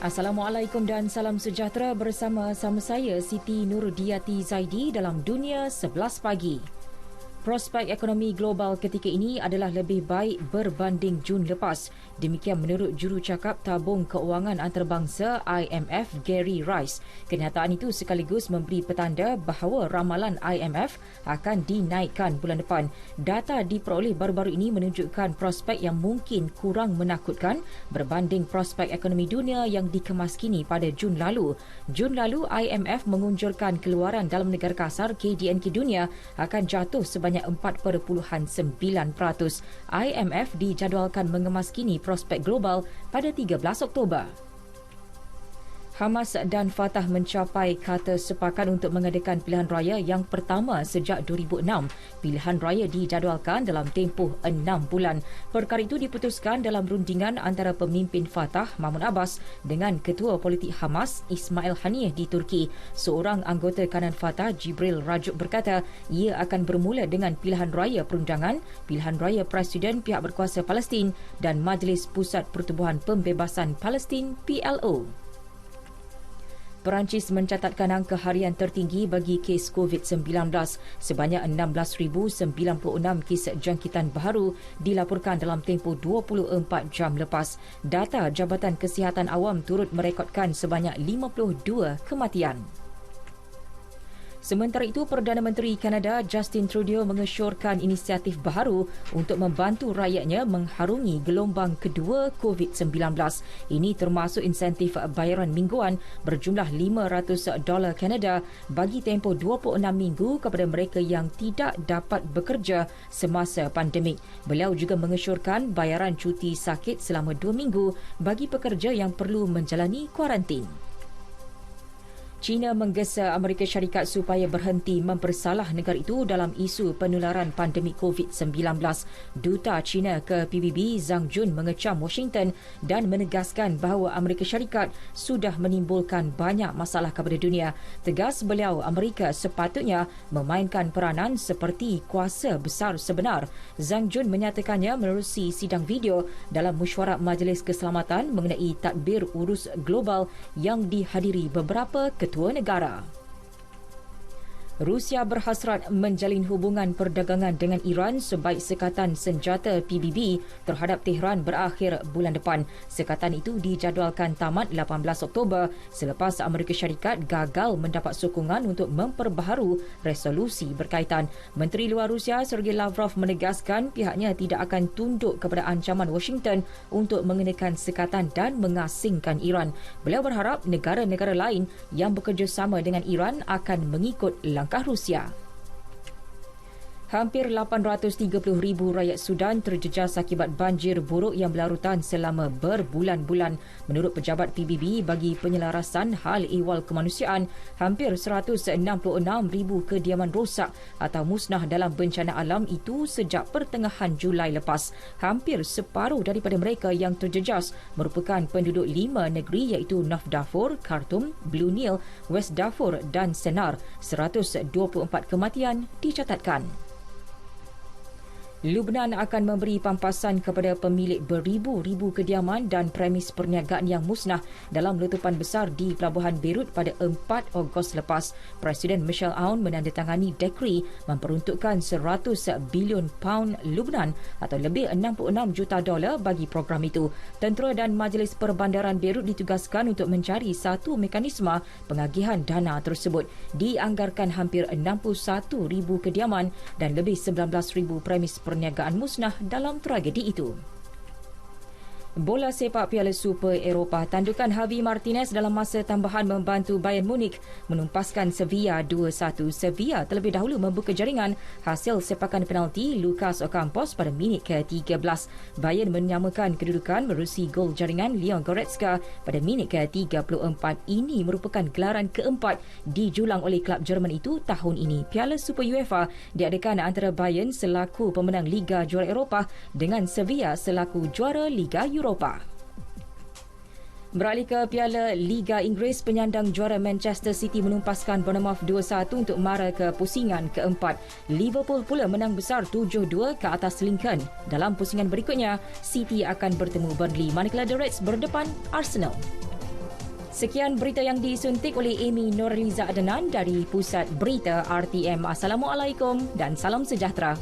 Assalamualaikum dan salam sejahtera bersama saya Siti Nurdiati Zaidi dalam Dunia 11 Pagi. Prospek ekonomi global ketika ini adalah lebih baik berbanding Jun lepas. Demikian menurut jurucakap tabung keuangan antarabangsa IMF Gary Rice. Kenyataan itu sekaligus memberi petanda bahawa ramalan IMF akan dinaikkan bulan depan. Data diperoleh baru-baru ini menunjukkan prospek yang mungkin kurang menakutkan berbanding prospek ekonomi dunia yang dikemas kini pada Jun lalu. Jun lalu IMF mengunjurkan keluaran dalam negara kasar KDNK dunia akan jatuh sebanyak 4.9%. IMF dijadualkan mengemas kini prospek global pada 13 Oktober. Hamas dan Fatah mencapai kata sepakat untuk mengadakan pilihan raya yang pertama sejak 2006. Pilihan raya dijadualkan dalam tempoh 6 bulan. Perkara itu diputuskan dalam rundingan antara pemimpin Fatah Mahmud Abbas dengan Ketua Politik Hamas Ismail Haniyeh di Turki. Seorang anggota kanan Fatah Jibril Rajuk berkata ia akan bermula dengan pilihan raya perundangan, pilihan raya Presiden pihak berkuasa Palestin dan Majlis Pusat Pertubuhan Pembebasan Palestin PLO. Perancis mencatatkan angka harian tertinggi bagi kes COVID-19. Sebanyak 16,096 kes jangkitan baru dilaporkan dalam tempoh 24 jam lepas. Data Jabatan Kesihatan Awam turut merekodkan sebanyak 52 kematian. Sementara itu, Perdana Menteri Kanada Justin Trudeau mengesyorkan inisiatif baharu untuk membantu rakyatnya mengharungi gelombang kedua COVID-19. Ini termasuk insentif bayaran mingguan berjumlah $500 Kanada bagi tempoh 26 minggu kepada mereka yang tidak dapat bekerja semasa pandemik. Beliau juga mengesyorkan bayaran cuti sakit selama 2 minggu bagi pekerja yang perlu menjalani kuarantin. China menggesa Amerika Syarikat supaya berhenti mempersalah negara itu dalam isu penularan pandemik COVID-19. Duta China ke PBB Zhang Jun mengecam Washington dan menegaskan bahawa Amerika Syarikat sudah menimbulkan banyak masalah kepada dunia. Tegas beliau, Amerika sepatutnya memainkan peranan seperti kuasa besar sebenar. Zhang Jun menyatakannya menerusi sidang video dalam mesyuarat Majlis Keselamatan mengenai tadbir urus global yang dihadiri beberapa ketua negara. Rusia berhasrat menjalin hubungan perdagangan dengan Iran sebaik sekatan senjata PBB terhadap Tehran berakhir bulan depan. Sekatan itu dijadualkan tamat 18 Oktober selepas Amerika Syarikat gagal mendapat sokongan untuk memperbaharu resolusi berkaitan. Menteri Luar Rusia Sergei Lavrov menegaskan pihaknya tidak akan tunduk kepada ancaman Washington untuk mengenakan sekatan dan mengasingkan Iran. Beliau berharap negara-negara lain yang bekerjasama dengan Iran akan mengikut langkah Rusia. Hampir 830,000 rakyat Sudan terjejas akibat banjir buruk yang berlarutan selama berbulan-bulan. Menurut pejabat PBB bagi penyelarasan hal ehwal kemanusiaan, hampir 166,000 kediaman rosak atau musnah dalam bencana alam itu sejak pertengahan Julai lepas. Hampir separuh daripada mereka yang terjejas merupakan penduduk 5 negeri iaitu North Darfur, Khartoum, Blue Nile, West Darfur dan Sennar. 124 kematian dicatatkan. Lubnan akan memberi pampasan kepada pemilik beribu-ribu kediaman dan premis perniagaan yang musnah dalam letupan besar di Pelabuhan Beirut pada 4 Ogos lepas. Presiden Michelle Aoun menandatangani dekri memperuntukkan 100 bilion pound Lubnan atau lebih $66 juta bagi program itu. Tentera dan Majlis Perbandaran Beirut ditugaskan untuk mencari satu mekanisme pengagihan dana tersebut. Dianggarkan hampir 61,000 kediaman dan lebih 19,000 premis perniagaan musnah dalam tragedi itu. Bola sepak Piala Super Eropah, tandukan Javi Martinez dalam masa tambahan membantu Bayern Munich menumpaskan Sevilla 2-1. Sevilla terlebih dahulu membuka jaringan hasil sepakan penalti Lucas Ocampos pada minit ke-13. Bayern menyamakan kedudukan menerusi gol jaringan Leon Goretzka pada minit ke-34. Ini merupakan gelaran keempat dijulang oleh klub Jerman itu tahun ini. Piala Super UEFA diadakan antara Bayern selaku pemenang Liga Juara Eropah dengan Sevilla selaku juara Liga Eropah. Beralih ke Piala Liga Inggeris, penyandang juara Manchester City menumpaskan Bournemouth 2-1 untuk mara ke pusingan keempat. Liverpool pula menang besar 7-2 ke atas Lincoln. Dalam pusingan berikutnya, City akan bertemu Burnley, manakala The Reds berdepan Arsenal. Sekian berita yang disuntik oleh Amy Nurliza Adnan dari Pusat Berita RTM. Assalamualaikum dan salam sejahtera.